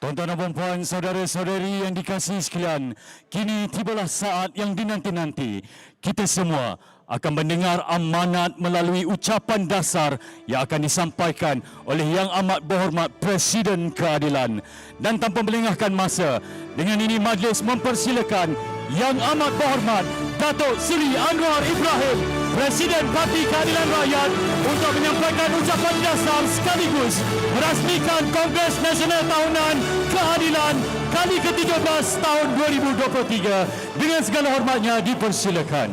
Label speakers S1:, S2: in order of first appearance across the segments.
S1: Tuan-tuan dan puan, saudara-saudari yang dikasihi sekalian, kini tibalah saat yang dinanti-nanti. Kita semua akan mendengar amanat melalui ucapan dasar yang akan disampaikan oleh Yang Amat Berhormat Presiden Keadilan. Dan tanpa melengahkan masa, dengan ini majlis mempersilakan Yang Amat Berhormat Datuk Seri Anwar Ibrahim, Presiden Parti Keadilan Rakyat, untuk menyampaikan ucapan dasar sekaligus merasmikan Kongres Nasional Tahunan Keadilan kali ke-13 tahun 2023. Dengan segala hormatnya dipersilakan.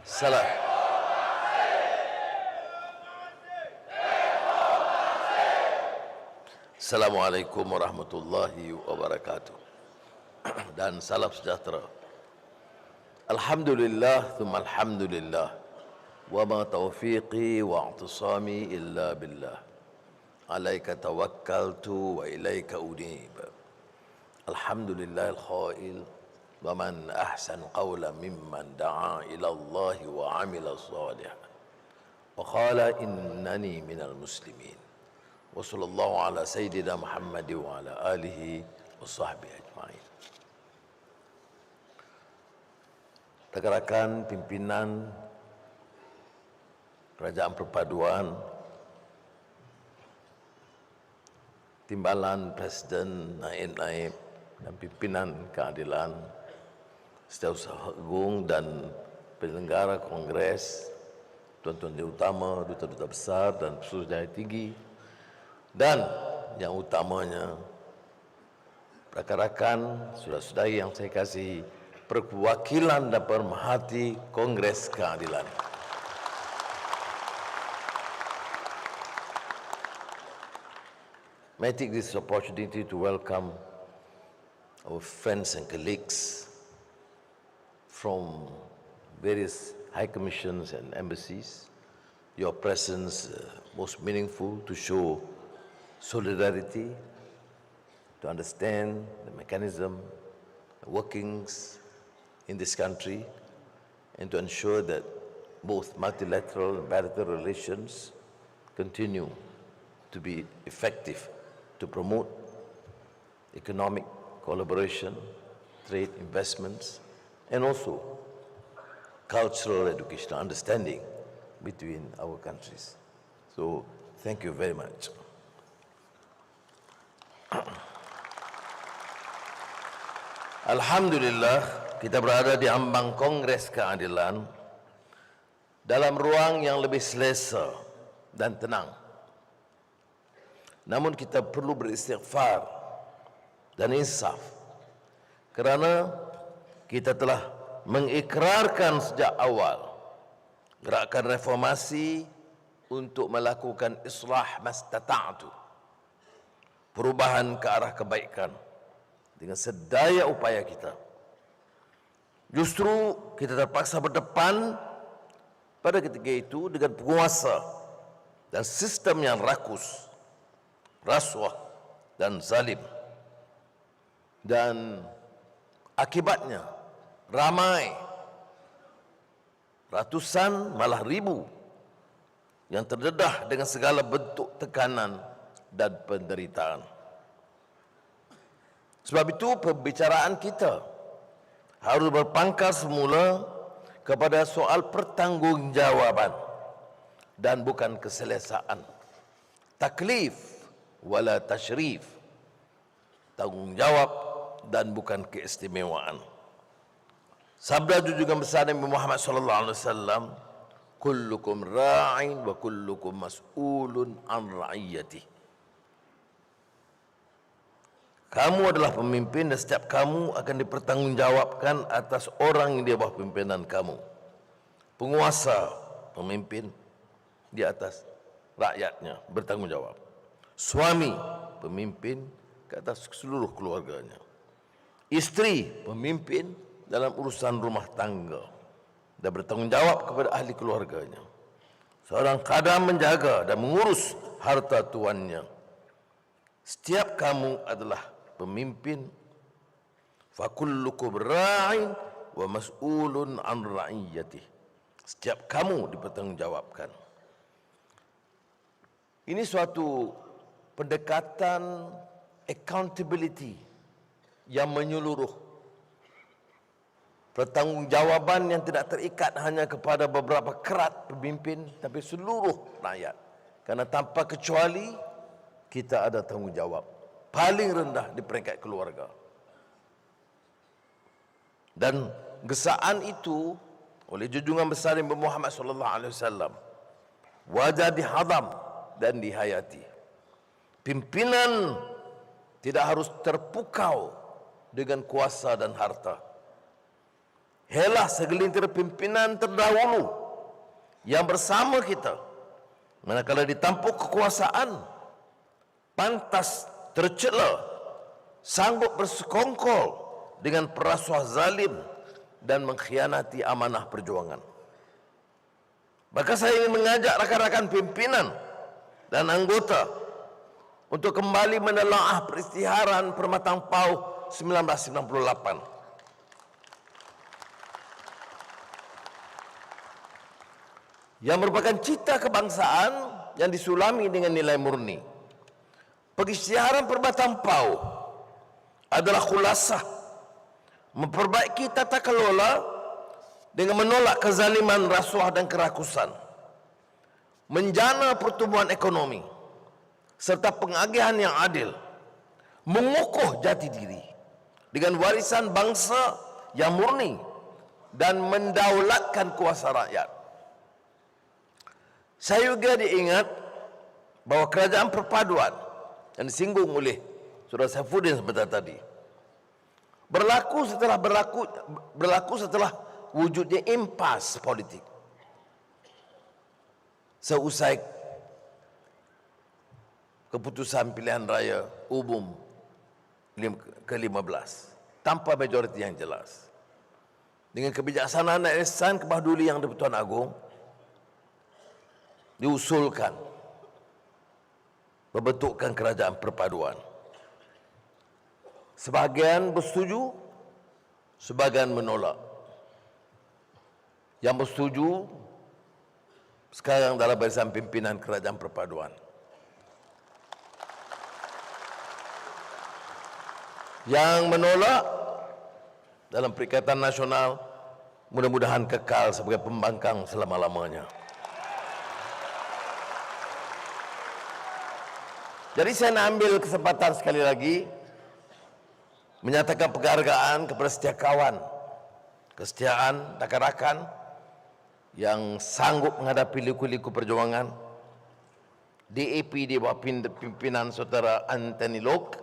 S2: Salam. Assalamualaikum warahmatullahi wabarakatuh. Dan salam sejahtera. Alhamdulillah, thumma alhamdulillah. Wa ma taufiqi wa i'tisami illa billah. Alaika tawakkaltu wa ilaika unib. Alhamdulillah al-khail. Wa man ahsan qawla mimman da'a ila Allah wa amila salih. Wa qala innani minal muslimin. Wa sallallahu ala sayyidina Muhammad wa ala alihi wa sahbihi ajma'in. Rakan-rakan pimpinan Kerajaan Perpaduan, Timbalan Presiden, Naib-Naib dan Pimpinan Keadilan, Setiausaha Agung dan penyelenggara Kongres, Tuan-Tuan Yang Utama, Duta-Duta Besar dan Pesuruhjaya Tinggi, dan yang utamanya rakan-rakan, saudara-saudari yang saya kasihi, perwakilan dan pemerhati Kongres Keadilan. May I take this opportunity to welcome our friends and colleagues from various high commissions and embassies. Your presence most meaningful to show solidarity, to understand the mechanism, the workings in this country, and to ensure that both multilateral and bilateral relations continue to be effective to promote economic collaboration, trade, investments, and also cultural educational understanding between our countries. So, thank you very much. Alhamdulillah, kita berada di ambang Kongres Keadilan dalam ruang yang lebih selesa dan tenang. Namun kita perlu beristighfar dan insaf kerana kita telah mengikrarkan sejak awal gerakan reformasi untuk melakukan islah mastata'tu, perubahan ke arah kebaikan dengan sedaya upaya kita. Justru kita terpaksa berdepan pada ketika itu dengan penguasa dan sistem yang rakus, rasuah dan zalim. Dan akibatnya ramai, ratusan malah ribu yang terdedah dengan segala bentuk tekanan dan penderitaan. Sebab itu pembicaraan kita harus berpangkal semula kepada soal pertanggungjawaban dan bukan keselesaan. Taklif wala tashrif, tanggungjawab dan bukan keistimewaan. Sabda junjungan besar Nabi Muhammad sallallahu alaihi wasallam, kullukum ra'in wa kullukum mas'ulun an ra'iyati. Kamu adalah pemimpin dan setiap kamu akan dipertanggungjawabkan atas orang yang di bawah pimpinan kamu. Penguasa, pemimpin di atas rakyatnya bertanggungjawab. Suami, pemimpin ke atas seluruh keluarganya. Isteri, pemimpin dalam urusan rumah tangga dan bertanggungjawab kepada ahli keluarganya. Seorang khadam menjaga dan mengurus harta tuannya. Setiap kamu adalah pemimpin. Fakullukum ra'in wa mas'ulun an ra'iyatih. Setiap kamu dipertanggungjawabkan. Ini suatu pendekatan accountability yang menyeluruh. Pertanggungjawaban yang tidak terikat hanya kepada beberapa kerat pemimpin, tapi seluruh rakyat. Karena tanpa kecuali, kita ada tanggungjawab. Paling rendah di peringkat keluarga. Dan gesaan itu oleh junjungan besar Nabi Muhammad SAW wajar dihadam dan dihayati. Pimpinan tidak harus terpukau dengan kuasa dan harta. Helah segelintir pimpinan terdahulu yang bersama kita, manakala ditampuk kekuasaan, pantas tercela, sanggup bersekongkol dengan perasuah zalim dan mengkhianati amanah perjuangan. Maka saya ingin mengajak rakan-rakan pimpinan dan anggota untuk kembali menelaah peristiharan Permatang Pau 1998. Yang merupakan cita kebangsaan yang disulami dengan nilai murni. Peristiharan Permatang Pau adalah khulasah memperbaiki tata kelola dengan menolak kezaliman, rasuah dan kerakusan, menjana pertumbuhan ekonomi serta pengagihan yang adil, mengukuh jati diri dengan warisan bangsa yang murni dan mendaulatkan kuasa rakyat. Saya juga diingat bahawa kerajaan perpaduan yang disinggung oleh Saudara Saifuddin sebentar tadi berlaku setelah wujudnya impas politik. Seusai keputusan pilihan raya umum ke-15 tanpa majoriti yang jelas. Dengan kebijaksanaan dan ihsan kebahaduli yang di-Pertuan Agong, diusulkan pembentukan kerajaan perpaduan. Sebahagian bersetuju, sebahagian menolak. Yang bersetuju sekarang dalam barisan pimpinan kerajaan perpaduan. Yang menolak dalam Perikatan Nasional mudah-mudahan kekal sebagai pembangkang selama-lamanya. Jadi saya nak ambil kesempatan sekali lagi menyatakan penghargaan kepada setiap kawan, kesetiaan rakan-rakan yang sanggup menghadapi liku-liku perjuangan. DAP di bawah pimpinan Saudara Anthony Lok,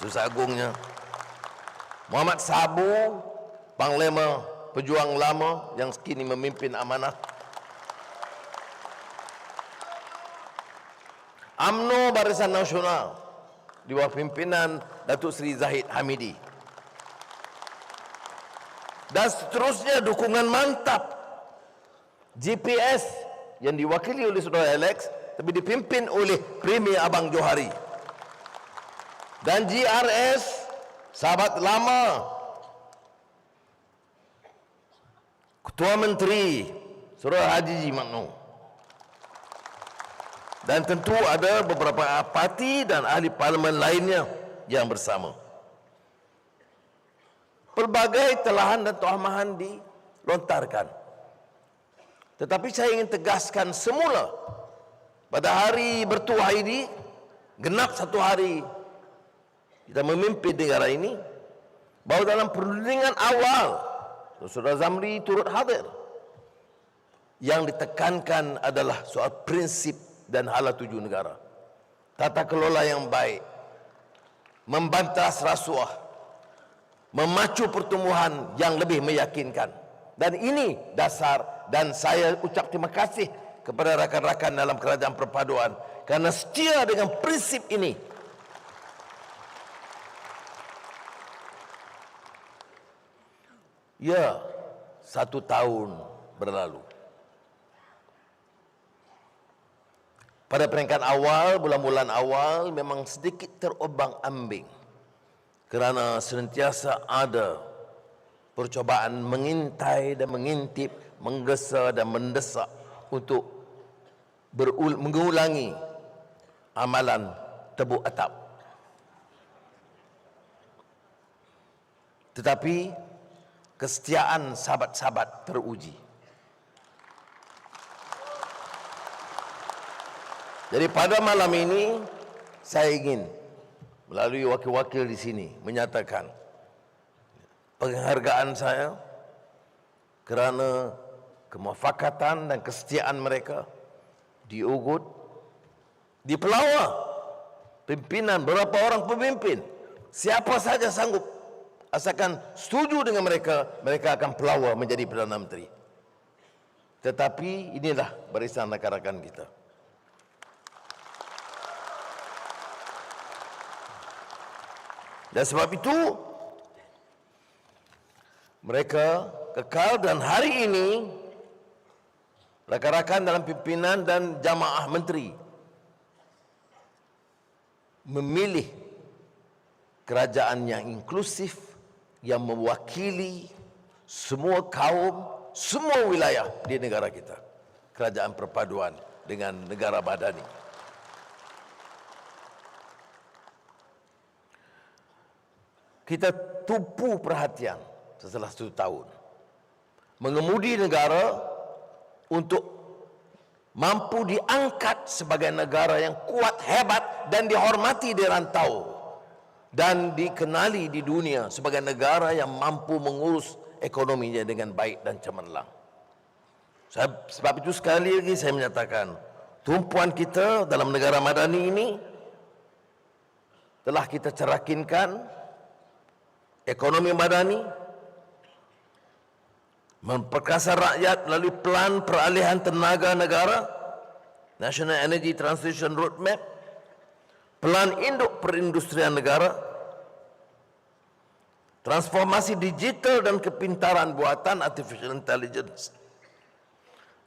S2: Susah Agungnya, Muhammad Sabu, Panglima Pejuang Lama yang kini memimpin amanah, UMNO Barisan Nasional di bawah pimpinan Datuk Seri Zahid Hamidi, dan seterusnya dukungan mantap GPS yang diwakili oleh Saudara Alex tapi dipimpin oleh Premier Abang Johari, dan GRS sahabat lama Ketua Menteri Saudara Haji Ji Makno. Dan tentu ada beberapa parti dan ahli parlimen lainnya yang bersama. Pelbagai telahan dan tohmahan dilontarkan. Tetapi saya ingin tegaskan semula pada hari bertuah ini, genap 1 hari kita memimpin negara ini, bahawa dalam perundingan awal Saudara Zamri turut hadir, yang ditekankan adalah soal prinsip dan hala tuju negara, tata kelola yang baik, membantas rasuah, memacu pertumbuhan yang lebih meyakinkan. Dan ini dasar, dan saya ucap terima kasih kepada rakan-rakan dalam kerajaan perpaduan karena setia dengan prinsip ini. Ya, 1 tahun berlalu. Pada peringkat awal, bulan-bulan awal memang sedikit terombang-ambing kerana senantiasa ada percobaan mengintai dan mengintip, menggesa dan mendesak untuk mengulangi amalan tebuk atap. Tetapi kesetiaan sahabat-sahabat teruji. Jadi pada malam ini saya ingin melalui wakil-wakil di sini menyatakan penghargaan saya kerana kemufakatan dan kesetiaan mereka di Ubud, di Pelawah, pimpinan beberapa orang pemimpin, siapa saja sanggup asalkan setuju dengan mereka, mereka akan Pelawah menjadi Perdana Menteri. Tetapi inilah barisan rakan-rakan kita. Dan sebab itu mereka kekal, dan hari ini rakan-rakan dalam pimpinan dan jamaah menteri memilih kerajaan yang inklusif, yang mewakili semua kaum, semua wilayah di negara kita. Kerajaan perpaduan dengan negara madani. Kita tumpu perhatian setelah 1 tahun mengemudi negara untuk mampu diangkat sebagai negara yang kuat, hebat dan dihormati di rantau dan dikenali di dunia sebagai negara yang mampu mengurus ekonominya dengan baik dan cemerlang. Sebab itu sekali lagi saya menyatakan tumpuan kita dalam negara madani ini telah kita cerakinkan. Ekonomi madani memperkasa rakyat melalui Pelan Peralihan Tenaga Negara, National Energy Transition Roadmap, Pelan Induk Perindustrian Negara, transformasi digital dan kepintaran buatan Artificial Intelligence.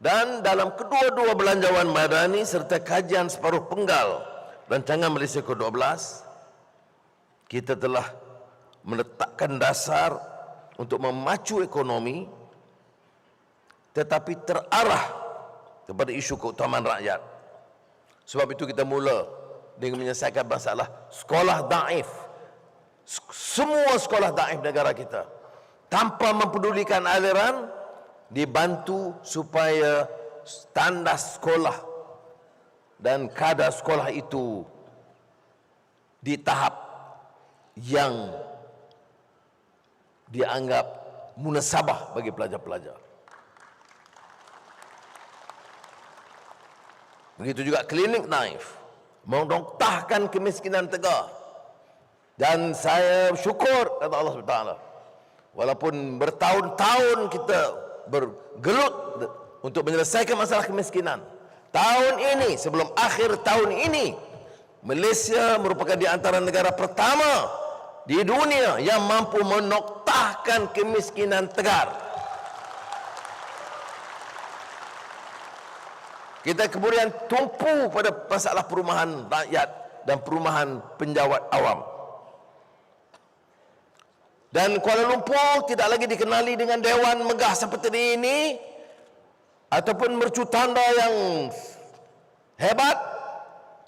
S2: Dan dalam kedua-dua belanjawan madani serta kajian separuh penggal Rancangan Malaysia ke-12, kita telah meletakkan dasar untuk memacu ekonomi tetapi terarah kepada isu keutamaan rakyat. Sebab itu kita mula dengan menyelesaikan masalah sekolah daif. Semua sekolah daif negara kita tanpa mempedulikan aliran dibantu supaya standar sekolah dan kadar sekolah itu di tahap yang dianggap munasabah bagi pelajar-pelajar. Begitu juga klinik naif, mendoktahkan kemiskinan tegar. Dan saya syukur kepada Allah SWT, walaupun bertahun-tahun kita bergelut untuk menyelesaikan masalah kemiskinan, tahun ini, sebelum akhir tahun ini, Malaysia merupakan di antara negara pertama di dunia yang mampu menoktahkan kemiskinan tegar. Kita kemudian tumpu pada masalah perumahan rakyat dan perumahan penjawat awam. Dan Kuala Lumpur tidak lagi dikenali dengan dewan megah seperti ini ataupun mercu tanda yang hebat.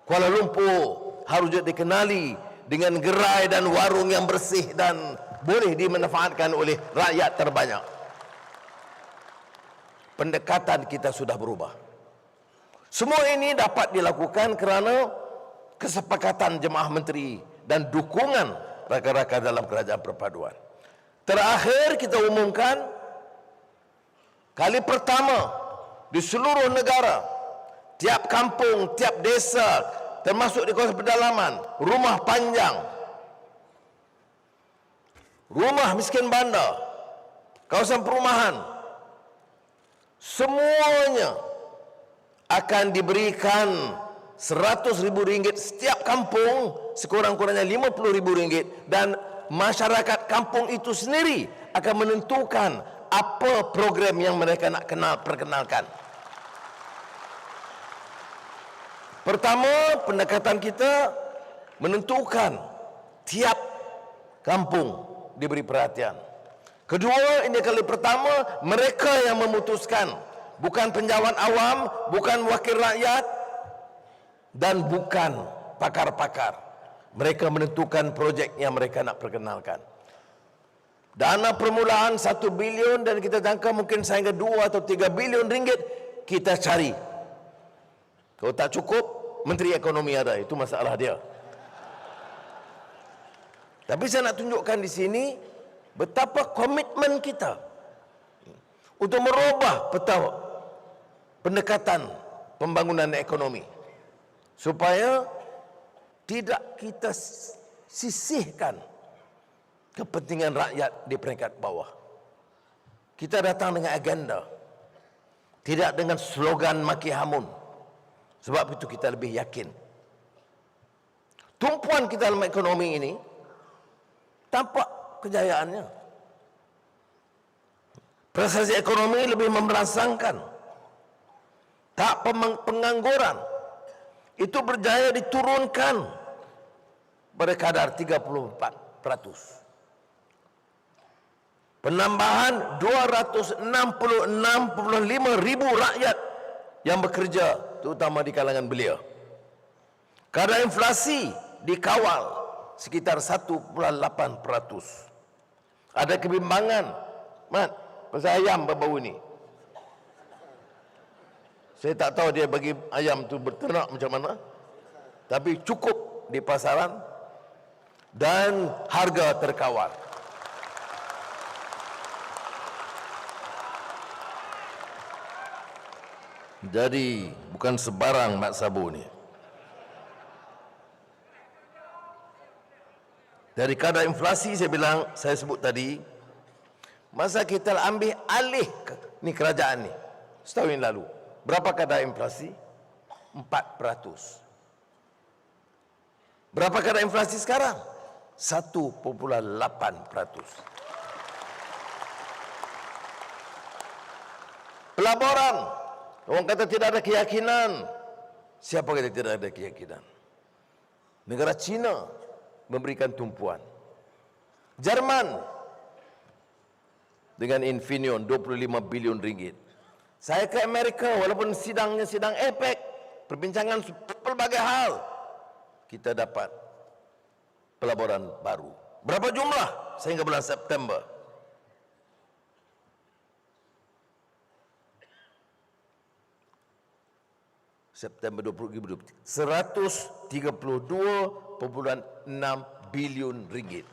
S2: Kuala Lumpur harus juga dikenali dengan gerai dan warung yang bersih dan boleh dimanfaatkan oleh rakyat terbanyak. Pendekatan kita sudah berubah. Semua ini dapat dilakukan kerana kesepakatan jemaah menteri dan dukungan rakan-rakan dalam kerajaan perpaduan. Terakhir kita umumkan kali pertama di seluruh negara, tiap kampung, tiap desa, termasuk di kawasan pedalaman, rumah panjang, rumah miskin bandar, kawasan perumahan, semuanya akan diberikan RM100,000 setiap kampung, sekurang-kurangnya RM50,000, dan masyarakat kampung itu sendiri akan menentukan apa program yang mereka nak perkenalkan. Pertama, pendekatan kita menentukan tiap kampung diberi perhatian. Kedua, ini kali pertama mereka yang memutuskan bukan penjawat awam, bukan wakil rakyat, dan bukan pakar-pakar. Mereka menentukan projek yang mereka nak perkenalkan. Dana permulaan 1 bilion dan kita jangka mungkin sehingga 2 atau 3 bilion ringgit kita cari. Kalau tak cukup, Menteri Ekonomi ada, itu masalah dia. Tapi saya nak tunjukkan di sini betapa komitmen kita untuk merubah peta pendekatan pembangunan ekonomi supaya tidak kita sisihkan kepentingan rakyat di peringkat bawah. Kita datang dengan agenda, tidak dengan slogan maki hamun. Sebab itu kita lebih yakin tumpuan kita dalam ekonomi ini tampak kejayaannya. Prestasi ekonomi lebih memberangsangkan. Tak pengangguran itu berjaya diturunkan pada kadar 34%. Penambahan 266.5 ribu rakyat yang bekerja, terutama di kalangan belia. Kadar inflasi dikawal sekitar 1.8%. Ada kebimbangan, Mat, pasal ayam berbau ini. Saya tak tahu dia bagi ayam tu berternak macam mana, tapi cukup di pasaran dan harga terkawal. Jadi bukan sebarang mak sabu ni. Dari kadar inflasi saya bilang, saya sebut tadi, masa kita ambil alih ni kerajaan ni setahun yang lalu, berapa kadar inflasi? 4%. Berapa kadar inflasi sekarang? 1.8%. Pelaburan, orang kata tidak ada keyakinan. Siapa kata tidak ada keyakinan? Negara China memberikan tumpuan. Jerman dengan Infineon 25 bilion ringgit. Saya ke Amerika walaupun sidangnya sidang APEC, perbincangan pelbagai hal, kita dapat pelaburan baru. Berapa jumlah sehingga bulan September? September 2020, 132.6 bilion ringgit.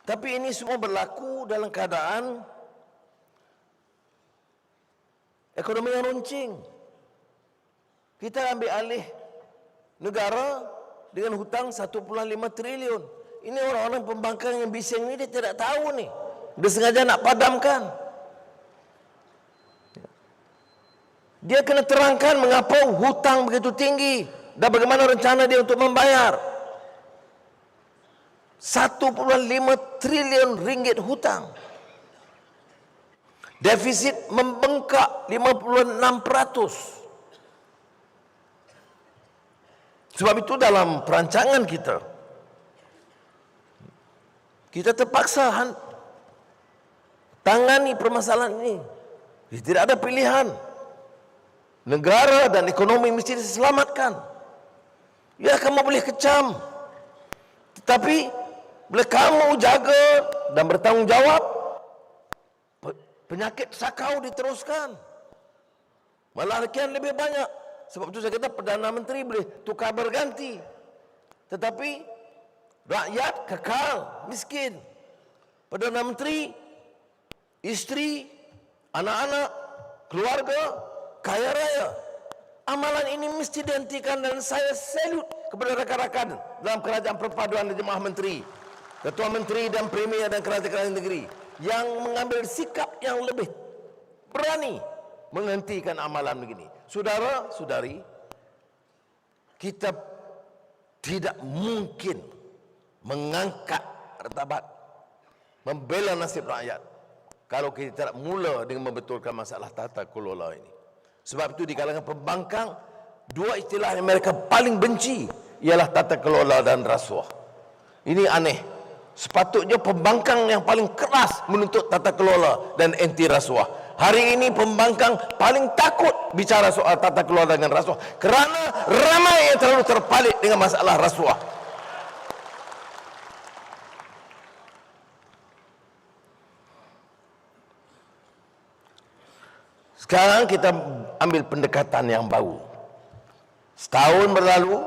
S2: Tapi ini semua berlaku dalam keadaan ekonomi yang runcing. Kita ambil alih negara dengan hutang 1.5 triliun. Ini orang-orang pembangkang yang bising ni dia tidak tahu ni. Dia sengaja nak padamkan. Dia kena terangkan mengapa hutang begitu tinggi dan bagaimana rencana dia untuk membayar. 1.5 triliun ringgit hutang. Defisit membengkak 56%. Sebab itu dalam perancangan kita terpaksa tangani permasalahan ini. Tidak ada pilihan. Negara dan ekonomi mesti diselamatkan. Ya, kamu boleh kecam, tetapi bila kamu jaga dan bertanggungjawab, penyakit sakau diteruskan. Malah kian lebih banyak. Sebab itu saya kata Perdana Menteri boleh tukar berganti, tetapi rakyat kekal miskin. Perdana Menteri, isteri, anak-anak, keluarga kaya raya. Amalan ini mesti dihentikan dan saya salut kepada rakan-rakan dalam Kerajaan Perpaduan dan Jemaah Menteri, Ketua Menteri dan Premier dan Kerajaan Negeri yang mengambil sikap yang lebih berani menghentikan amalan begini. Saudara-saudari, kita tidak mungkin mengangkat martabat, membela nasib rakyat kalau kita tidak mula dengan membetulkan masalah tata kelola ini. Sebab itu di kalangan pembangkang, dua istilah yang mereka paling benci ialah tata kelola dan rasuah. Ini aneh. Sepatutnya pembangkang yang paling keras menuntut tata kelola dan anti rasuah. Hari ini pembangkang paling takut bicara soal tata kelola dengan rasuah kerana ramai yang terlalu terpalit dengan masalah rasuah. Sekarang kita ambil pendekatan yang baru. Setahun berlalu,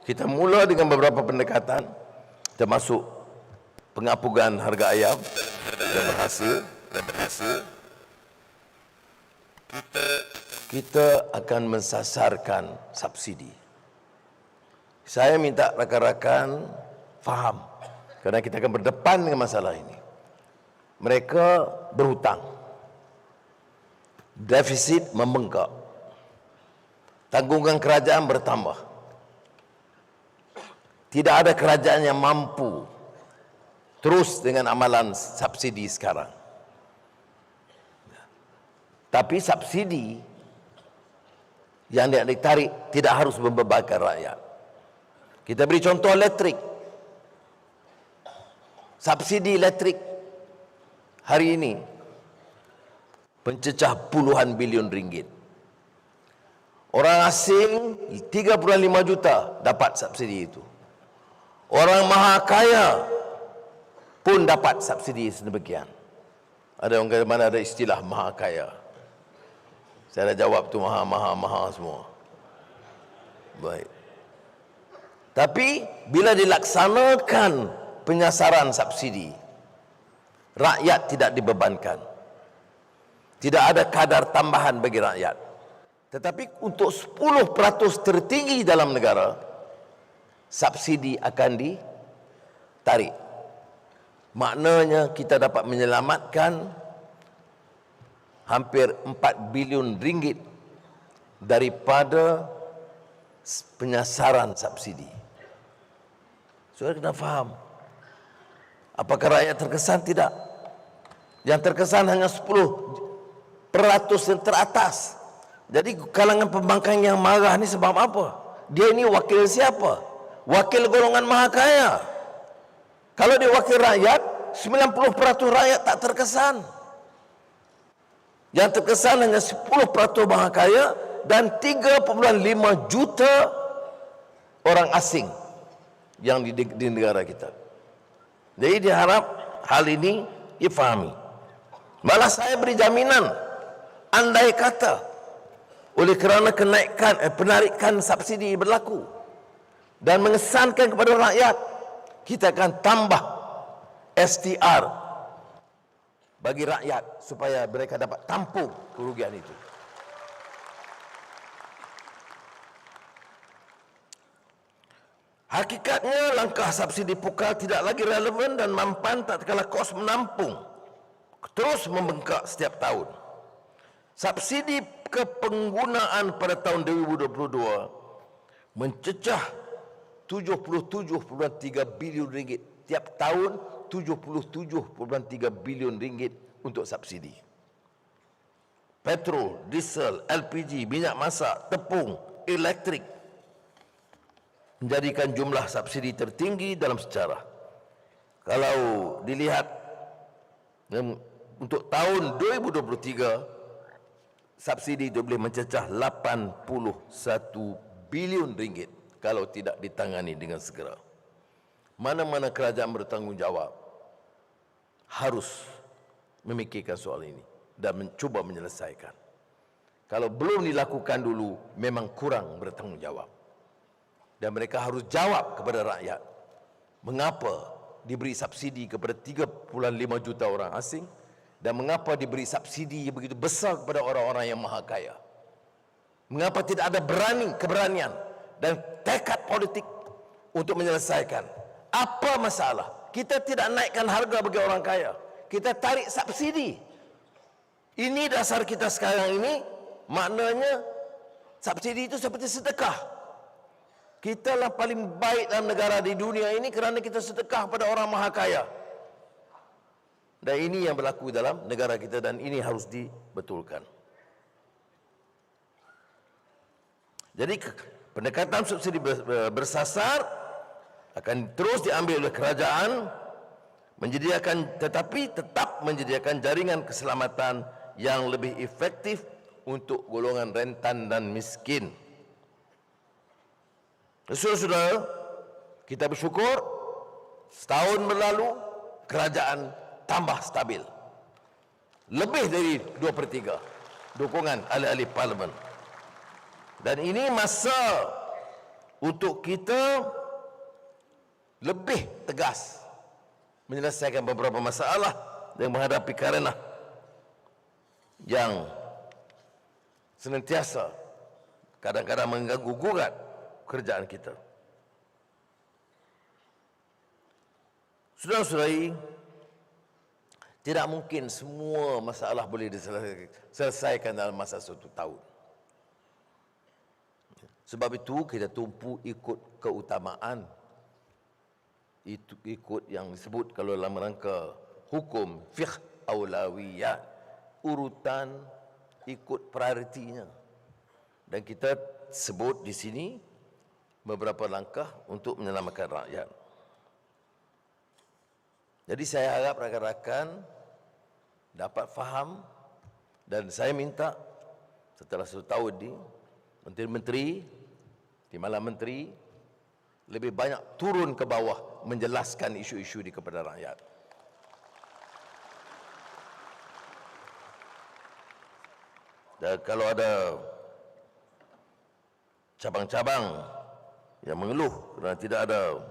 S2: kita mula dengan beberapa pendekatan, termasuk pengapugan harga ayam dan berhasil. Kita akan mensasarkan subsidi. Saya minta rakan-rakan faham, kerana kita akan berdepan dengan masalah ini. Mereka berhutang, defisit membengkak, tanggungan kerajaan bertambah. Tidak ada kerajaan yang mampu terus dengan amalan subsidi sekarang. Tapi subsidi yang ditarik tidak harus membebankan rakyat. Kita beri contoh elektrik. Subsidi elektrik hari ini pencecah puluhan bilion ringgit. Orang asing 3.5 juta dapat subsidi itu. Orang maha kaya pun dapat subsidi sedemikian. Ada orang kata mana ada istilah maha kaya. Saya dah jawab tu maha semua. Baik. Tapi bila dilaksanakan penyasaran subsidi, rakyat tidak dibebankan. Tidak ada kadar tambahan bagi rakyat. Tetapi untuk 10% tertinggi dalam negara, subsidi akan ditarik. Maknanya kita dapat menyelamatkan hampir 4 bilion ringgit daripada penyasaran subsidi. Saudara kena faham. Apakah rakyat terkesan? Tidak. Yang terkesan hanya 10% yang teratas. Jadi kalangan pembangkang yang marah ni sebab apa? Dia ini wakil siapa? Wakil golongan maha kaya. Kalau dia wakil rakyat, 90% rakyat tak terkesan. Yang terkesan hanya 10% maha kaya dan 3.5 juta orang asing yang di negara kita. Jadi diharap hal ini difahami. Malah saya beri jaminan, andai kata oleh kerana penarikan subsidi berlaku dan mengesankan kepada rakyat, kita akan tambah STR bagi rakyat supaya mereka dapat tampung kerugian itu. Hakikatnya langkah subsidi pukal tidak lagi relevan dan mampan tatkala kos menampung terus membengkak setiap tahun. Subsidi kepenggunaan pada tahun 2022 mencecah 77.3 bilion ringgit. Tiap tahun 77.3 bilion ringgit untuk subsidi. Petrol, diesel, LPG, minyak masak, tepung, elektrik menjadikan jumlah subsidi tertinggi dalam sejarah. Kalau dilihat untuk tahun 2023, subsidi itu boleh mencecah 81 bilion ringgit kalau tidak ditangani dengan segera. Mana-mana kerajaan bertanggungjawab harus memikirkan soal ini dan mencuba menyelesaikan. Kalau belum dilakukan dulu, memang kurang bertanggungjawab. Dan mereka harus jawab kepada rakyat mengapa diberi subsidi kepada 3.5 juta orang asing dan mengapa diberi subsidi yang begitu besar kepada orang-orang yang maha kaya. Mengapa tidak ada keberanian dan tekad politik untuk menyelesaikan. Apa masalah? Kita tidak naikkan harga bagi orang kaya. Kita tarik subsidi. Ini dasar kita sekarang ini, maknanya subsidi itu seperti sedekah. Kita lah paling baik dalam negara di dunia ini kerana kita sedekah pada orang maha kaya. Dan ini yang berlaku dalam negara kita dan ini harus dibetulkan. Jadi pendekatan subsidi bersasar akan terus diambil oleh kerajaan tetapi tetap menyediakan jaringan keselamatan yang lebih efektif untuk golongan rentan dan miskin. Saudara-saudara, kita bersyukur setahun berlalu kerajaan tambah stabil. Lebih dari 2/3 dukungan ahli-ahli parlimen. Dan ini masa untuk kita lebih tegas menyelesaikan beberapa masalah yang menghadapi kerana yang senantiasa kadang-kadang mengganggu gugat kerjaan kita. Saudara-saudari, tidak mungkin semua masalah boleh diselesaikan dalam masa 1 tahun. Sebab itu kita tumpu ikut keutamaan. Itu ikut yang disebut kalau dalam rangka hukum fiqh aulawiyat, urutan ikut prioritinya. Dan kita sebut di sini beberapa langkah untuk menyelamatkan rakyat. Jadi saya harap rakan-rakan dapat faham, dan saya minta setelah 1 tahun ini menteri-menteri, timbalan menteri lebih banyak turun ke bawah menjelaskan isu-isu ini kepada rakyat. Dan kalau ada cabang-cabang yang mengeluh kerana tidak ada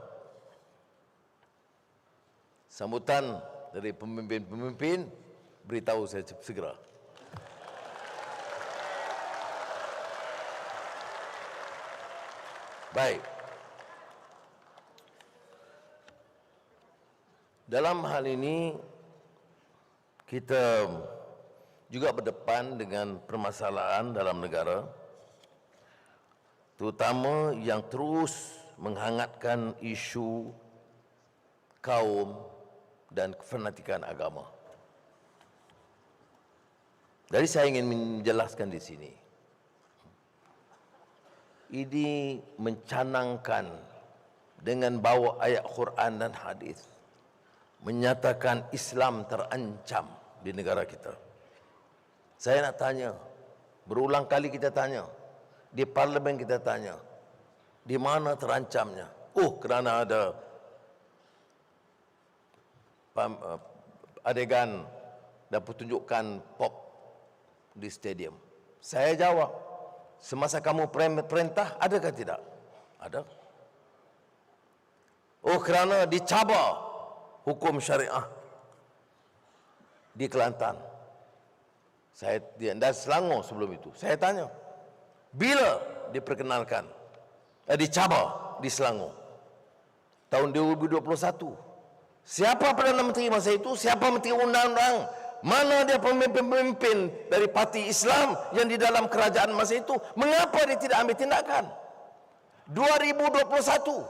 S2: sambutan dari pemimpin-pemimpin, beritahu saya segera. Baik. Dalam hal ini kita juga berdepan dengan permasalahan dalam negara, terutama yang terus menghangatkan isu kaum dan kefanatikan agama. Jadi saya ingin menjelaskan di sini. Ini mencanangkan dengan bawa ayat Quran dan hadis, menyatakan Islam terancam di negara kita. Saya nak tanya, berulang kali kita tanya, di parlimen kita tanya, di mana terancamnya? Kerana ada adegan dan pertunjukan pop di stadium. Saya jawab, semasa kamu perintah, adakah tidak? Ada. Kerana dicabar hukum syariah di Kelantan. Dan Selangor sebelum itu. Saya tanya, bila diperkenalkan, dicabar di Selangor? Tahun 2021. Siapa Perdana Menteri masa itu? Siapa Menteri Undang-Undang? Mana dia pemimpin-pemimpin dari parti Islam yang di dalam kerajaan masa itu? Mengapa dia tidak ambil tindakan? 2021,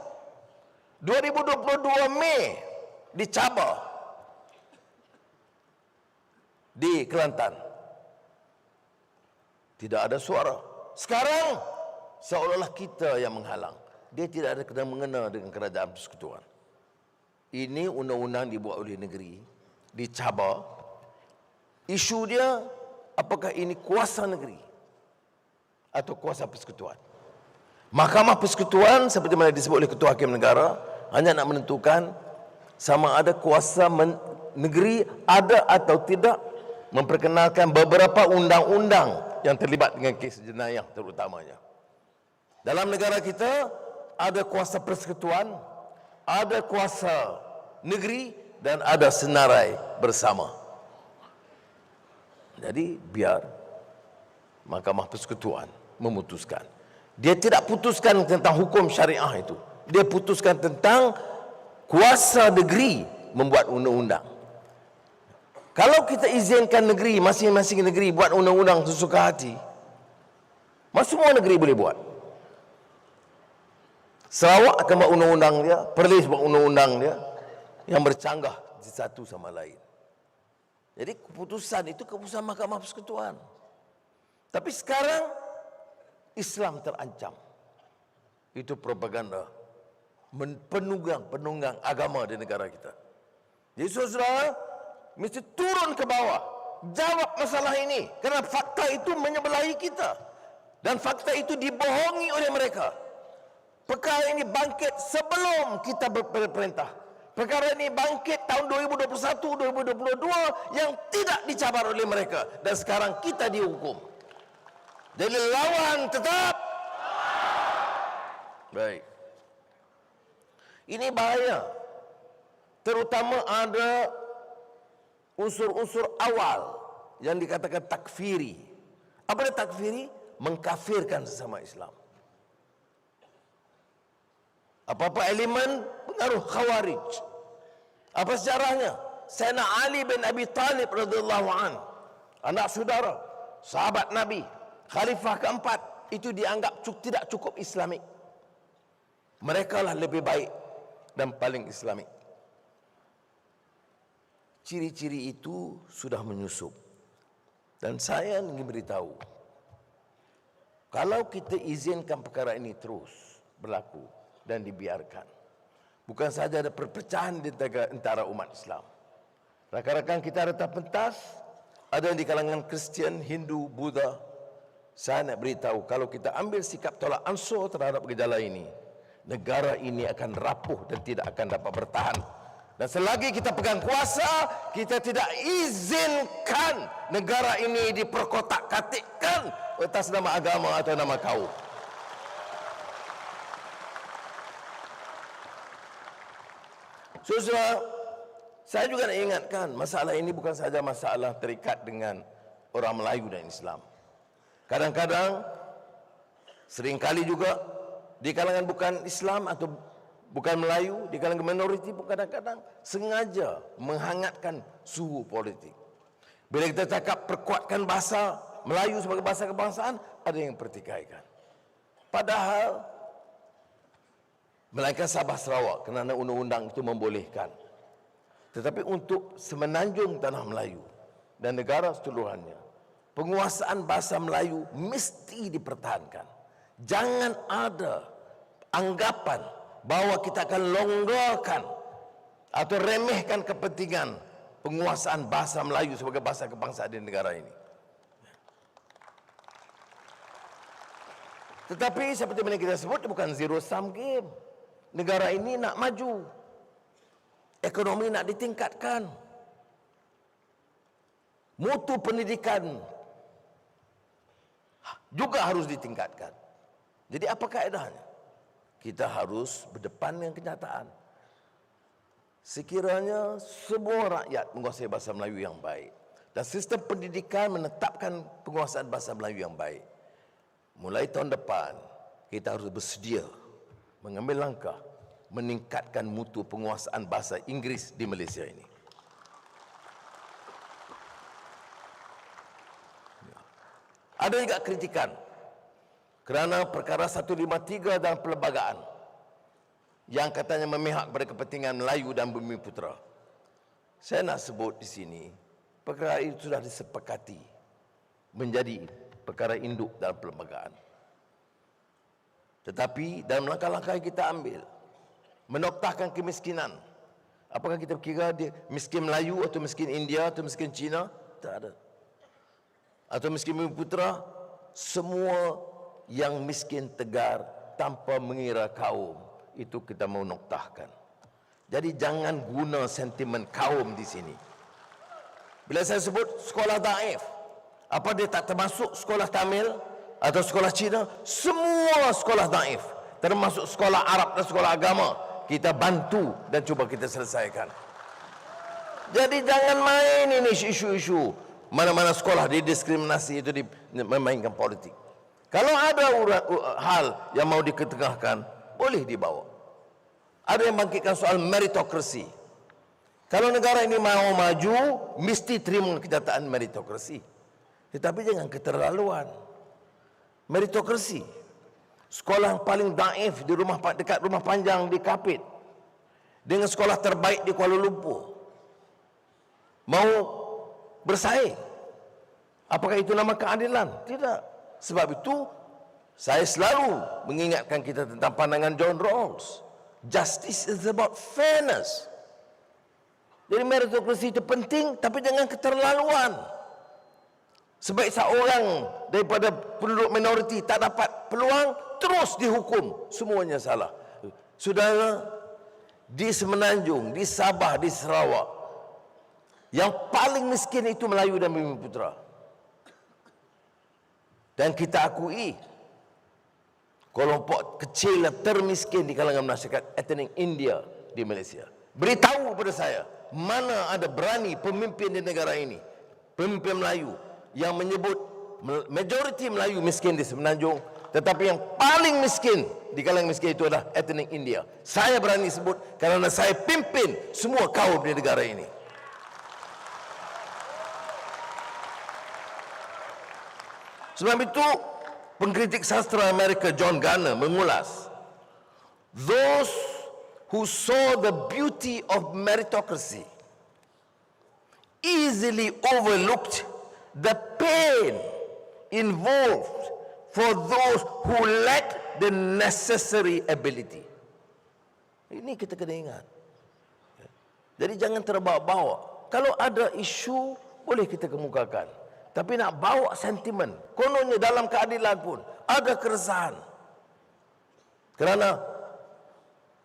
S2: 2022 Mei dicabar di Kelantan. Tidak ada suara. Sekarang seolah-olah kita yang menghalang. Dia tidak ada kena-mengena dengan kerajaan persekutuan. Ini undang-undang dibuat oleh negeri, dicabar. Isu dia, apakah ini kuasa negeri atau kuasa persekutuan? Mahkamah Persekutuan seperti mana disebut oleh Ketua Hakim Negara hanya nak menentukan sama ada kuasa negeri ada atau tidak memperkenalkan beberapa undang-undang yang terlibat dengan kes jenayah terutamanya. Dalam negara kita ada kuasa persekutuan, ada kuasa negeri dan ada senarai bersama. Jadi biar Mahkamah Persekutuan memutuskan. Dia tidak putuskan tentang hukum syariah itu. Dia putuskan tentang kuasa negeri membuat undang-undang. Kalau kita izinkan negeri, masing-masing negeri buat undang-undang sesuka hati, semua negeri boleh buat. Sarawak akan buat undang-undang dia, Perlis buat undang-undang dia yang bercanggah satu sama lain. Jadi keputusan itu keputusan Mahkamah Persekutuan. Tapi sekarang Islam terancam. Itu propaganda penunggang agama di negara kita. Jadi saudara mesti turun ke bawah, jawab masalah ini, kerana fakta itu menyebelahi kita dan fakta itu dibohongi oleh mereka. Perkara ini bangkit sebelum kita berperintah. Perkara ini bangkit tahun 2021, 2022 yang tidak dicabar oleh mereka, dan sekarang kita dihukum. Jadi lawan tetap. Baik. Ini bahaya. Terutama ada unsur-unsur awal yang dikatakan takfiri. Apa itu takfiri? Mengkafirkan sesama Islam. Apa-apa elemen pengaruh Khawarij. Apa sejarahnya? Sayyidina Ali bin Abi Talib radhiyallahu an, anak saudara, sahabat Nabi, khalifah keempat, itu dianggap tidak cukup Islamik. Mereka lah lebih baik dan paling Islamik. Ciri-ciri itu sudah menyusup. Dan saya ingin beritahu, kalau kita izinkan perkara ini terus berlaku dan dibiarkan, bukan saja ada perpecahan di antara umat Islam. Rakan-rakan kita retas pentas, ada yang di kalangan Kristian, Hindu, Buddha. Saya nak beritahu, kalau kita ambil sikap tolak ansur terhadap gejala ini, negara ini akan rapuh dan tidak akan dapat bertahan. Dan selagi kita pegang kuasa, kita tidak izinkan negara ini diperkotak-katikkan atas nama agama atau nama kaum. Saudara, saya juga nak ingatkan, masalah ini bukan saja masalah terikat dengan orang Melayu dan Islam. Kadang-kadang, seringkali juga di kalangan bukan Islam atau bukan Melayu, di kalangan minoriti pun kadang-kadang sengaja menghangatkan suhu politik. Bila kita cakap perkuatkan bahasa Melayu sebagai bahasa kebangsaan, ada yang pertikaikan. Padahal melainkan Sabah Sarawak kerana undang-undang itu membolehkan. Tetapi untuk semenanjung tanah Melayu dan negara seluruhannya, penguasaan bahasa Melayu mesti dipertahankan. Jangan ada anggapan bahawa kita akan longgarkan atau remehkan kepentingan penguasaan bahasa Melayu sebagai bahasa kebangsaan di negara ini. Tetapi seperti yang kita sebut, bukan zero sum game. Negara ini nak maju, ekonomi nak ditingkatkan, mutu pendidikan juga harus ditingkatkan. Jadi apa kaedahnya? Kita harus berdepan dengan kenyataan. Sekiranya semua rakyat menguasai bahasa Melayu yang baik dan sistem pendidikan menetapkan penguasaan bahasa Melayu yang baik, mulai tahun depan kita harus bersedia mengambil langkah meningkatkan mutu penguasaan bahasa Inggeris di Malaysia ini. Ada juga kritikan kerana perkara 153 dalam perlembagaan yang katanya memihak kepada kepentingan Melayu dan Bumi Putera. Saya nak sebut di sini, perkara itu sudah disepakati menjadi perkara induk dalam perlembagaan. Tetapi dalam langkah-langkah yang kita ambil, menoktahkan kemiskinan. Apakah kita kira dia miskin Melayu atau miskin India atau miskin Cina? Tak ada. Atau miskin Bumi Putera? Semua yang miskin tegar tanpa mengira kaum, itu kita mau noktahkan. Jadi jangan guna sentimen kaum di sini. Bila saya sebut sekolah daif, apa dia tak termasuk sekolah Tamil atau sekolah Cina? Semua sekolah daif, termasuk sekolah Arab dan sekolah agama, kita bantu dan cuba kita selesaikan. Jadi jangan main ini isu-isu mana-mana sekolah didiskriminasi, itu memainkan politik. Kalau ada hal yang mau diketengahkan, boleh dibawa. Ada yang bangkitkan soal meritokrasi. Kalau negara ini mau maju, mesti terima kenyataan meritokrasi. Tetapi jangan keterlaluan. Meritokrasi. Sekolah yang paling daif di dekat rumah panjang di Kapit, dengan sekolah terbaik di Kuala Lumpur, mau bersaing. Apakah itu nama keadilan? Tidak. Sebab itu saya selalu mengingatkan kita tentang pandangan John Rawls. Justice is about fairness. Jadi meritokrasi itu penting, tapi jangan keterlaluan. Sebaik seorang daripada penduduk minoriti tak dapat peluang, terus dihukum. Semuanya salah. Saudara, di Semenanjung, di Sabah, di Sarawak, yang paling miskin itu Melayu dan Bumiputera. Dan kita akui, kelompok kecil yang termiskin di kalangan masyarakat etnik India di Malaysia. Beritahu kepada saya, mana ada berani pemimpin di negara ini, pemimpin Melayu, yang menyebut majoriti Melayu miskin di Semenanjung, tetapi yang paling miskin di kalangan miskin itu adalah etnik India. Saya berani sebut kerana saya pimpin semua kaum di negara ini. Sebab itu, pengkritik sastra Amerika John Garner mengulas, those who saw the beauty of meritocracy easily overlooked the pain involved for those who lack the necessary ability. Ini kita kena ingat. Jadi jangan terbawa-bawa. Kalau ada isu, boleh kita kemukakan. Tapi nak bawa sentimen, kononnya dalam keadilan pun ada keresahan. Kerana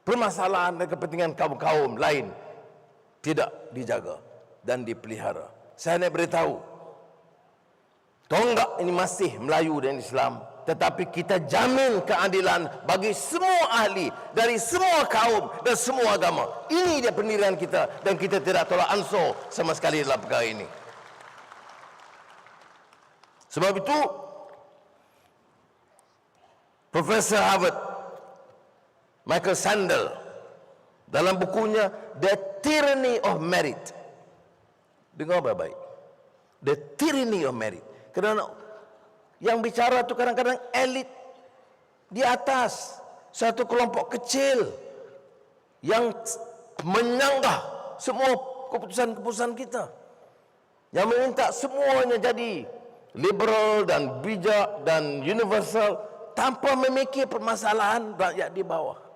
S2: permasalahan dan kepentingan kaum-kaum lain tidak dijaga dan dipelihara. Saya nak beritahu, tonggak ini masih Melayu dan Islam, tetapi kita jamin keadilan bagi semua ahli dari semua kaum dan semua agama. Ini dia pendirian kita dan kita tidak tolak ansur sama sekali dalam perkara ini. Sebab itu, Profesor Harvard Michael Sandel dalam bukunya The Tyranny of Merit, dengar baik-baik, The Tyranny of Merit. Kerana yang bicara itu kadang-kadang elit di atas, satu kelompok kecil yang menyanggah semua keputusan-keputusan kita, yang meminta semuanya jadi liberal dan bijak dan universal tanpa memikir permasalahan rakyat di bawah.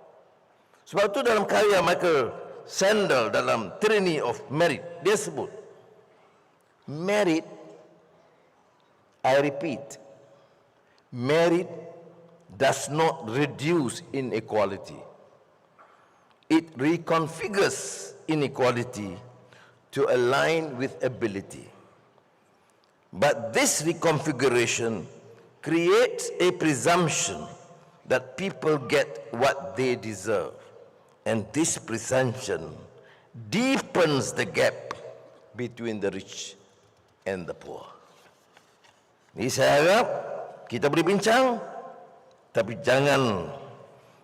S2: Sebab itu dalam karya Michael Sandel dalam Tyranny of Merit, dia sebut, merit, I repeat, merit does not reduce inequality. It reconfigures inequality to align with ability. But this reconfiguration creates a presumption that people get what they deserve. And this presumption deepens the gap between the rich and the poor. Ini saya harap kita boleh bincang, tapi jangan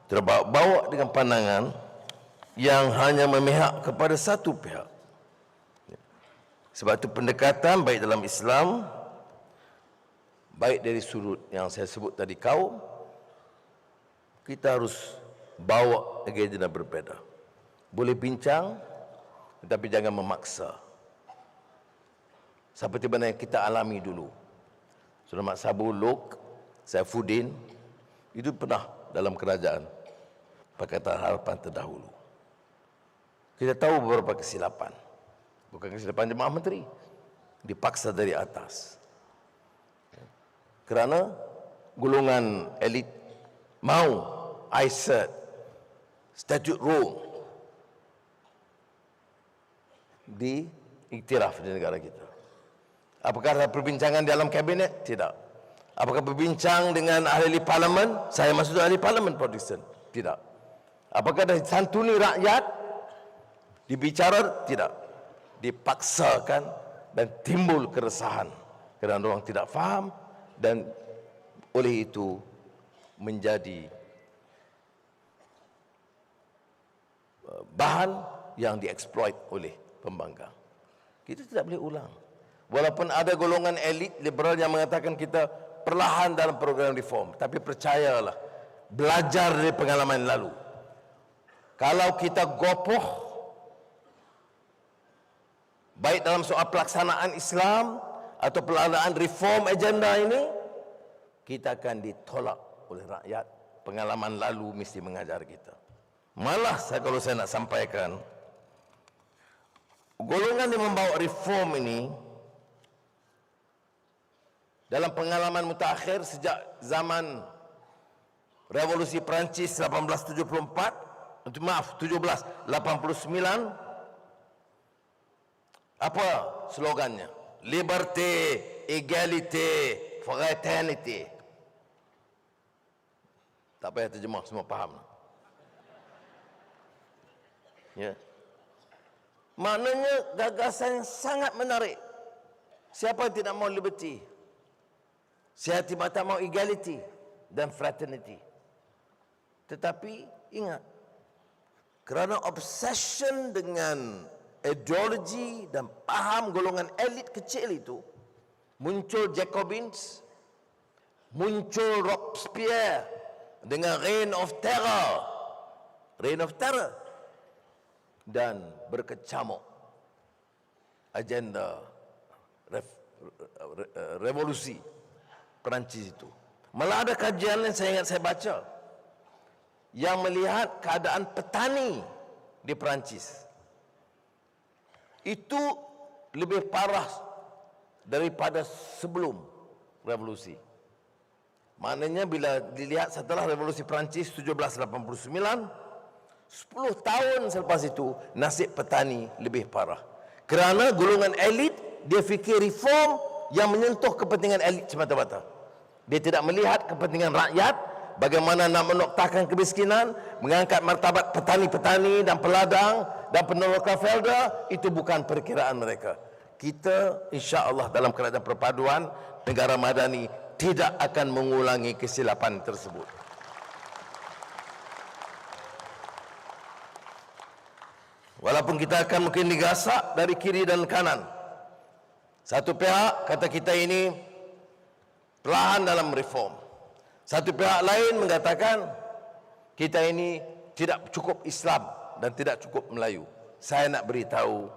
S2: terbawa-bawa dengan pandangan yang hanya memihak kepada satu pihak. Sebab itu pendekatan baik dalam Islam, baik dari sudut yang saya sebut tadi kaum, kita harus bawa agenda berbeza. Boleh bincang, tetapi jangan memaksa. Seperti mana yang kita alami dulu. Saudara Mat Sabu, Lok, Saifuddin, itu pernah dalam kerajaan Pakatan Harapan terdahulu. Kita tahu beberapa kesilapan. Bukan kesilapan jemaah menteri, dipaksa dari atas. Kerana golongan elit mau ICERT, Statute Rome, diiktiraf di negara kita. Apakah ada perbincangan dalam kabinet? Tidak. Apakah berbincang dengan ahli parlimen? Saya maksud ahli parlimen Protestan? Tidak. Apakah ada santuni rakyat? Dibicara? Tidak. Dipaksakan dan timbul keresahan kerana orang tidak faham dan oleh itu menjadi bahan yang dieksploit oleh pembangkang. Kita tidak boleh ulang. Walaupun ada golongan elit liberal yang mengatakan kita perlahan dalam program reform, tapi percayalah, belajar dari pengalaman lalu. Kalau kita gopoh baik dalam soal pelaksanaan Islam atau pelaksanaan reform agenda ini, kita akan ditolak oleh rakyat. Pengalaman lalu mesti mengajar kita. Malah kalau saya nak sampaikan, golongan yang membawa reform ini dalam pengalaman mutakhir sejak zaman Revolusi Perancis 1874, maaf 1789, apa slogannya? Liberté, égalité, fraternité. Tak payah terjemah, semua faham. Ya. Maknanya gagasan yang sangat menarik. Siapa yang tidak mau liberty? Siapa yang tak mau equality dan fraternity? Tetapi ingat, kerana obsession dengan ideologi dan paham golongan elit kecil itu, muncul Jacobins, muncul Robespierre dengan Reign of Terror, dan berkecamuk agenda revolusi Perancis itu. Malah ada kajian yang saya ingat saya baca yang melihat keadaan petani di Perancis itu lebih parah daripada sebelum revolusi. Maknanya bila dilihat setelah revolusi Perancis 1789, 10 tahun selepas itu nasib petani lebih parah. Kerana golongan elit dia fikir reform yang menyentuh kepentingan elit semata-mata. Dia tidak melihat kepentingan rakyat, bagaimana nak menoktakan kemiskinan, mengangkat martabat petani-petani dan peladang dan peneroka felda, itu bukan perkiraan mereka. Kita insya-Allah dalam keadaan perpaduan negara madani tidak akan mengulangi kesilapan tersebut. Walaupun kita akan mungkin digasak dari kiri dan kanan. Satu pihak kata kita ini perlahan dalam reform. Satu pihak lain mengatakan kita ini tidak cukup Islam dan tidak cukup Melayu. Saya nak beritahu,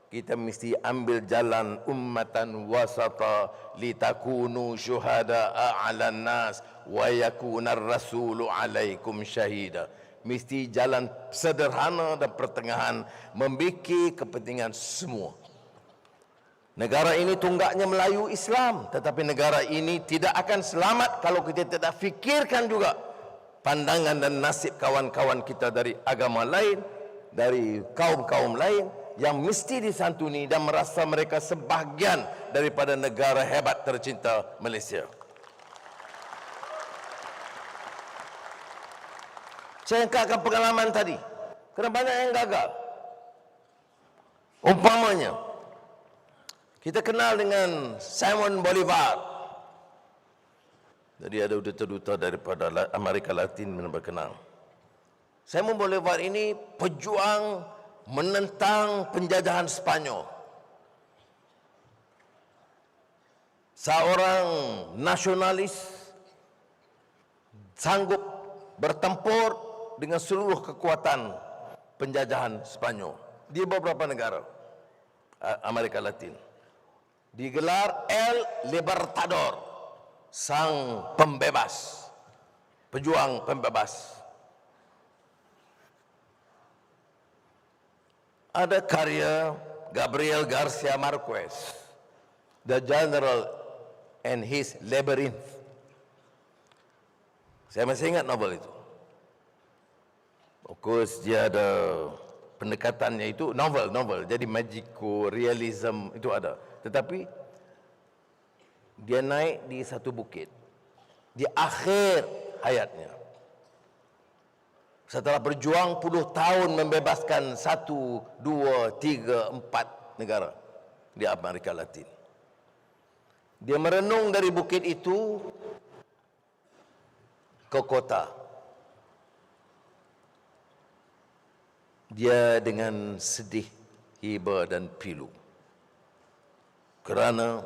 S2: kita mesti ambil jalan ummatan wasata litakunu syuhada'a 'alan nas wa yakunar rasulu 'alaikum syahida. Mesti jalan sederhana dan pertengahan, memiliki kepentingan semua. Negara ini tunggaknya Melayu Islam, tetapi negara ini tidak akan selamat kalau kita tidak fikirkan juga pandangan dan nasib kawan-kawan kita dari agama lain, dari kaum-kaum lain yang mesti disantuni dan merasa mereka sebahagian daripada negara hebat tercinta Malaysia. Saya angkatkan pengalaman tadi, kerana banyak yang gagal. Umpamanya, kita kenal dengan Simon Bolivar. Jadi ada duta-duta daripada Amerika Latin yang berkenal. Simon Bolivar ini pejuang menentang penjajahan Sepanyol. Seorang nasionalis sanggup bertempur dengan seluruh kekuatan penjajahan Sepanyol di beberapa negara Amerika Latin. Digelar El Libertador, sang pembebas, pejuang pembebas. Ada karya Gabriel Garcia Marquez, The General and His Labyrinth. Saya masih ingat novel itu. Of course dia ada pendekatannya itu novel, jadi magico realism itu ada. Tetapi dia naik di satu bukit di akhir hayatnya. Setelah berjuang puluh tahun membebaskan 1, 2, 3, 4 negara di Amerika Latin. Dia merenung dari bukit itu ke kota. Dia dengan sedih, iba dan pilu. Kerana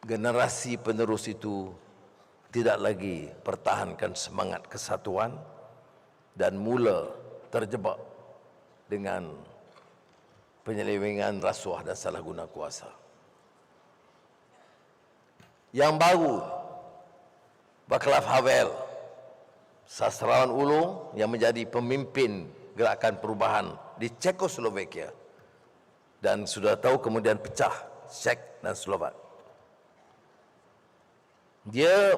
S2: generasi penerus itu tidak lagi pertahankan semangat kesatuan dan mula terjebak dengan penyelewengan, rasuah dan salah guna kuasa. Yang baru, Václav Havel, sastrawan ulung yang menjadi pemimpin gerakan perubahan di Czechoslovakia, dan sudah tahu kemudian pecah Czech dan Slovak. Dia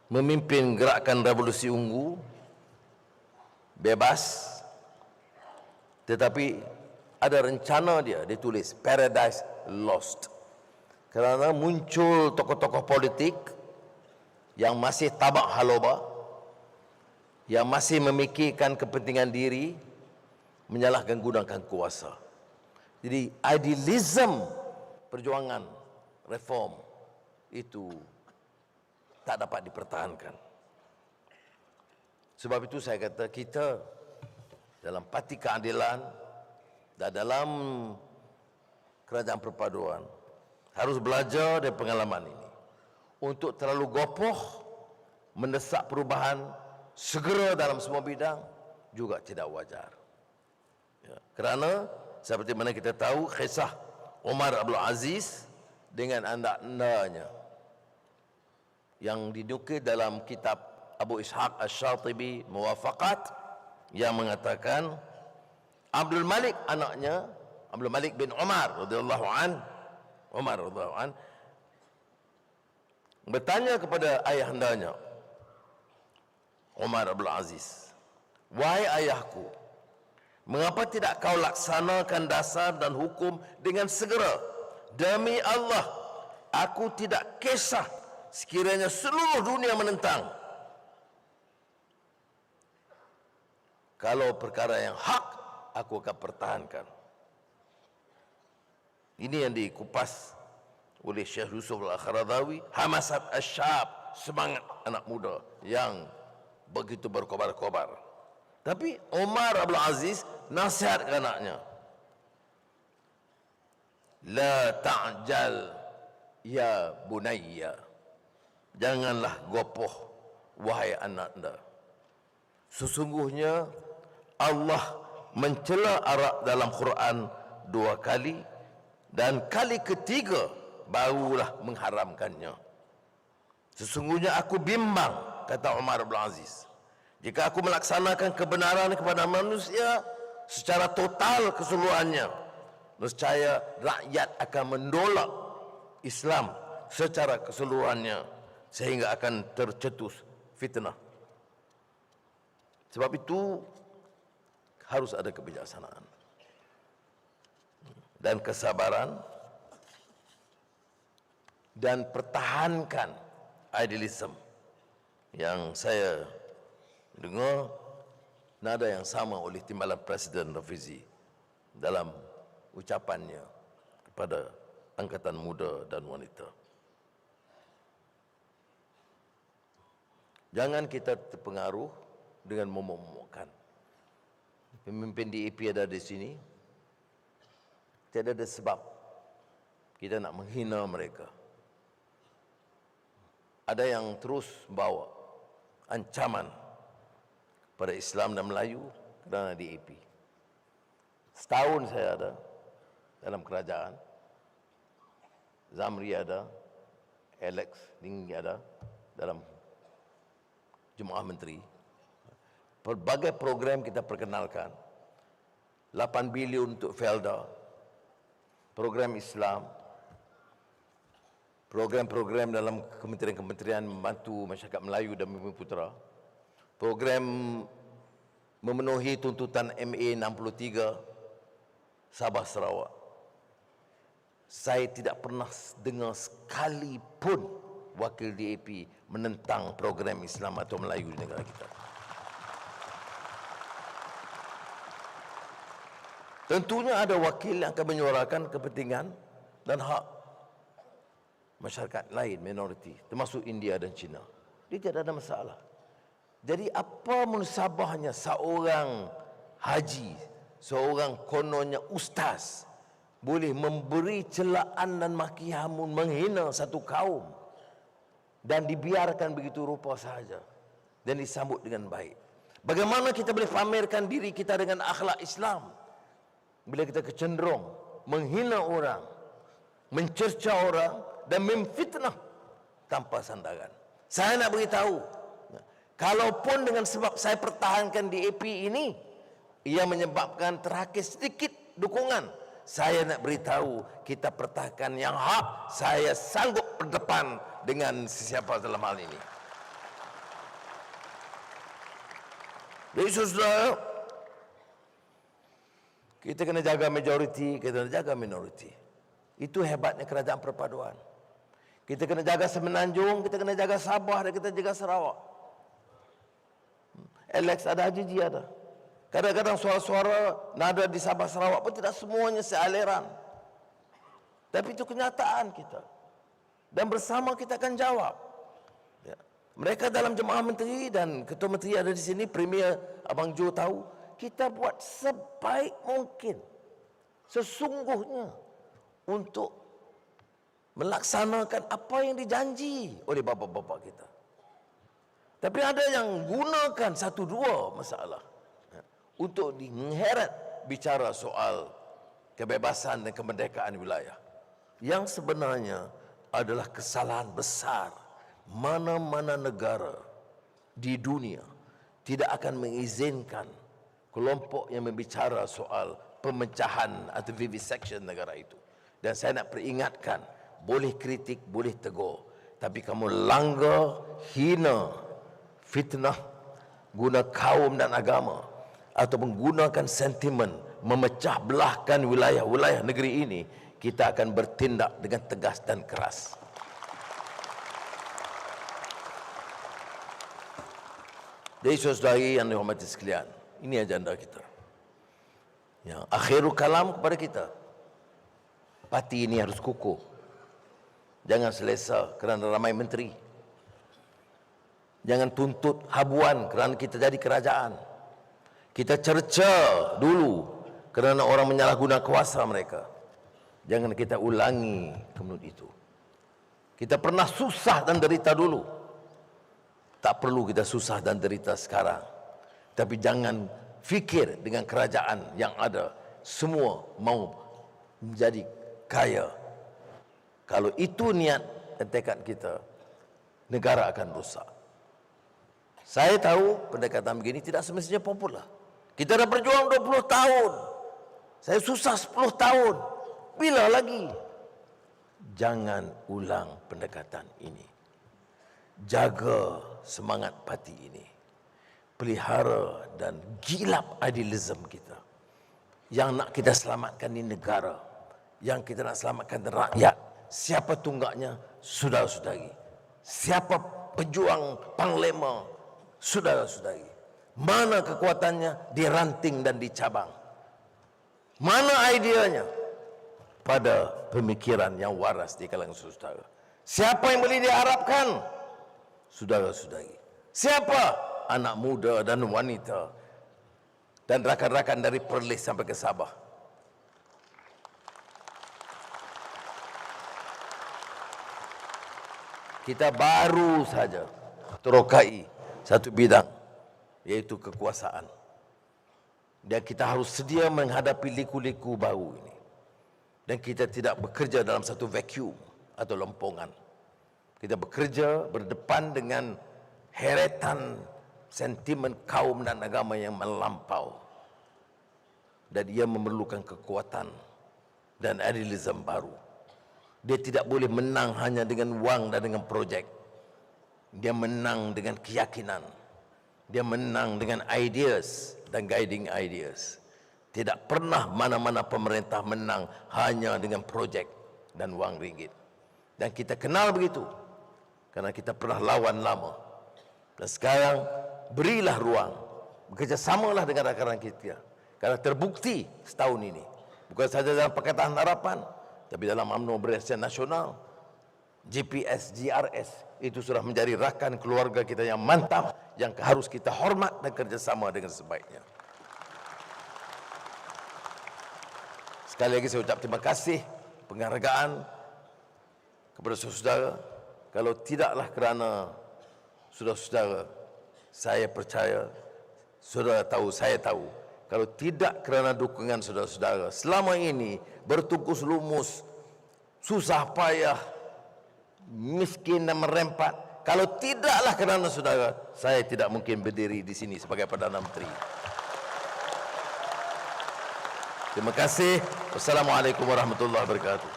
S2: memimpin gerakan revolusi ungu, bebas, tetapi ada rencana dia tulis Paradise Lost. Kerana muncul tokoh-tokoh politik yang masih tabak haloba, yang masih memikirkan kepentingan diri, menyalahkan gunakan kuasa. Jadi idealism perjuangan reform itu tak dapat dipertahankan. Sebab itu saya kata kita dalam Parti Keadilan dan dalam Kerajaan Perpaduan harus belajar dari pengalaman ini. Untuk terlalu gopoh mendesak perubahan segera dalam semua bidang juga tidak wajar. Ya, kerana seperti mana kita tahu kisah Umar Abdul Aziz dengan anak-anaknya yang dinukil dalam kitab Abu Ishaq Asy-Syatibi Muwafaqat, yang mengatakan Abdul Malik anaknya, Abdul Malik bin Umar radhiyallahu an bertanya kepada ayahandanya Umar Abdul Aziz, "Wahai ayahku, mengapa tidak kau laksanakan dasar dan hukum dengan segera? Demi Allah, aku tidak kisah sekiranya seluruh dunia menentang. Kalau perkara yang hak, aku akan pertahankan." Ini yang dikupas oleh Syekh Yusuf Al-Qaradawi, hamasat asyab, semangat anak muda yang begitu berkobar-kobar. Tapi Umar Abdul Aziz nasihat ke anaknya, "La ta'jal ya bunayya." Janganlah gopoh wahai anak anda. Sesungguhnya Allah mencela arak dalam Quran 2 kali dan kali ketiga barulah mengharamkannya. Sesungguhnya aku bimbang, kata Umar bin Aziz, jika aku melaksanakan kebenaran kepada manusia secara total keseluruhannya, nescaya rakyat akan menolak Islam secara keseluruhannya sehingga akan tercetus fitnah. Sebab itu harus ada kebijaksanaan dan kesabaran, dan pertahankan idealism. Yang saya dengar nada yang sama oleh Timbalan Presiden Rafizi dalam ucapannya kepada angkatan muda dan wanita. Jangan kita terpengaruh dengan momok-momokkan. Pemimpin DAP ada di sini, tidak ada sebab kita nak menghina mereka. Ada yang terus bawa ancaman pada Islam dan Melayu kerana DAP. Setahun saya ada dalam kerajaan, Zamri ada, Alex Tinggi ada dalam Jemaah Menteri. Pelbagai program kita perkenalkan. 8 bilion untuk Felda, program Islam, program-program dalam kementerian-kementerian membantu masyarakat Melayu dan Bumi Putera, program memenuhi tuntutan MA 63 Sabah Sarawak. Saya tidak pernah dengar sekalipun wakil DAP menentang program Islam atau Melayu di negara kita. Tentunya ada wakil yang akan menyuarakan kepentingan dan hak masyarakat lain, minoriti, termasuk India dan China. Dia tidak ada masalah. Jadi apa munasabahnya seorang haji, seorang kononnya ustaz, boleh memberi celaan dan maki hamun, menghina satu kaum, dan dibiarkan begitu rupa sahaja dan disambut dengan baik? Bagaimana kita boleh pamerkan diri kita dengan akhlak Islam bila kita kecenderung menghina orang, mencerca orang dan memfitnah tanpa sandaran? Saya nak beritahu, kalaupun dengan sebab saya pertahankan DAP ini, ia menyebabkan terhakis sedikit dukungan. Saya nak beritahu, kita pertahankan yang hak. Saya sanggup berdepan dengan sesiapa dalam hal ini. Jadi saudara, kita kena jaga majoriti, kita kena jaga minoriti. Itu hebatnya kerajaan perpaduan. Kita kena jaga Semenanjung, kita kena jaga Sabah, dan kita jaga Sarawak. Alex ada, Haji Ji ada. Kadang-kadang suara-suara nada di Sabah Sarawak pun tidak semuanya sealiran. Tapi itu kenyataan kita. Dan bersama kita akan jawab. Ya. Mereka dalam jemaah menteri dan ketua menteri ada di sini, Premier Abang Jo tahu, kita buat sebaik mungkin. Sesungguhnya untuk melaksanakan apa yang dijanji oleh bapa-bapa kita. Tapi ada yang gunakan satu dua masalah untuk mengheret bicara soal kebebasan dan kemerdekaan wilayah. Yang sebenarnya adalah kesalahan besar. Mana-mana negara di dunia tidak akan mengizinkan kelompok yang membicara soal pemecahan atau vivisection negara itu. Dan saya nak peringatkan, boleh kritik, boleh tegur, tapi kamu langgar, hina, fitnah, guna kaum dan agama, atau menggunakan sentimen memecah belahkan wilayah-wilayah negeri ini, kita akan bertindak dengan tegas dan keras. Jadi saudari yang dihormati sekalian, ini agenda kita. Yang akhirul kalam kepada kita, parti ini harus kukuh. Jangan selesa kerana ramai menteri. Jangan tuntut habuan kerana kita jadi kerajaan. Kita cerca dulu kerana orang menyalahguna kuasa mereka. Jangan kita ulangi kemudian itu. Kita pernah susah dan derita dulu. Tak perlu kita susah dan derita sekarang. Tapi jangan fikir dengan kerajaan yang ada semua mau menjadi kaya. Kalau itu niat dan tekad kita, negara akan rusak. Saya tahu pendekatan begini tidak semestinya popular. Kita dah berjuang 20 tahun. Saya susah 10 tahun. Bila lagi? Jangan ulang pendekatan ini. Jaga semangat parti ini. Pelihara dan gilap idealism kita. Yang nak kita selamatkan di negara. Yang kita nak selamatkan rakyat. Siapa tunggaknya? Saudara-saudari. Siapa pejuang panglima? Saudara-saudari. Mana kekuatannya? Di ranting dan di cabang. Mana ideanya? Pada pemikiran yang waras di kalangan saudara. Siapa yang boleh diharapkan? Saudara-saudari. Siapa? Anak muda dan wanita. Dan rakan-rakan dari Perlis sampai ke Sabah. Kita baru saja terokai satu bidang, yaitu kekuasaan. Dan kita harus sedia menghadapi liku-liku baru ini. Dan kita tidak bekerja dalam satu vacuum atau lompongan. Kita bekerja berdepan dengan heretan sentimen kaum dan agama yang melampau. Dan ia memerlukan kekuatan dan idealism baru. Dia tidak boleh menang hanya dengan wang dan dengan projek. Dia menang dengan keyakinan. Dia menang dengan ideas dan guiding ideas. Tidak pernah mana-mana pemerintah menang hanya dengan projek dan wang ringgit. Dan kita kenal begitu. Karena kita pernah lawan lama. Dan sekarang berilah ruang. Bekerjasamalah dengan rakan-rakan kita. Karena terbukti setahun ini. Bukan sahaja dalam Pakatan Harapan. Tapi dalam UMNO Barisan Nasional. GPS, GRS. Itu sudah menjadi rakan keluarga kita yang mantap. Yang harus kita hormat dan kerjasama dengan sebaiknya. Sekali lagi saya ucap terima kasih. Penghargaan kepada saudara. Kalau tidaklah kerana saudara-saudara, saya percaya, saudara tahu, saya tahu. Kalau tidak kerana dukungan saudara-saudara, selama ini bertungkus lumus, susah payah, miskin dan merempat. Kalau tidaklah kerana saudara, saya tidak mungkin berdiri di sini sebagai Perdana Menteri. Terima kasih. Wassalamualaikum warahmatullahi wabarakatuh.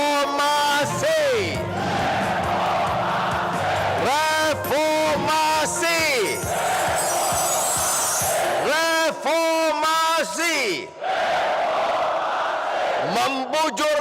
S2: Reformasi. Reformasi. Reformasi. Membujur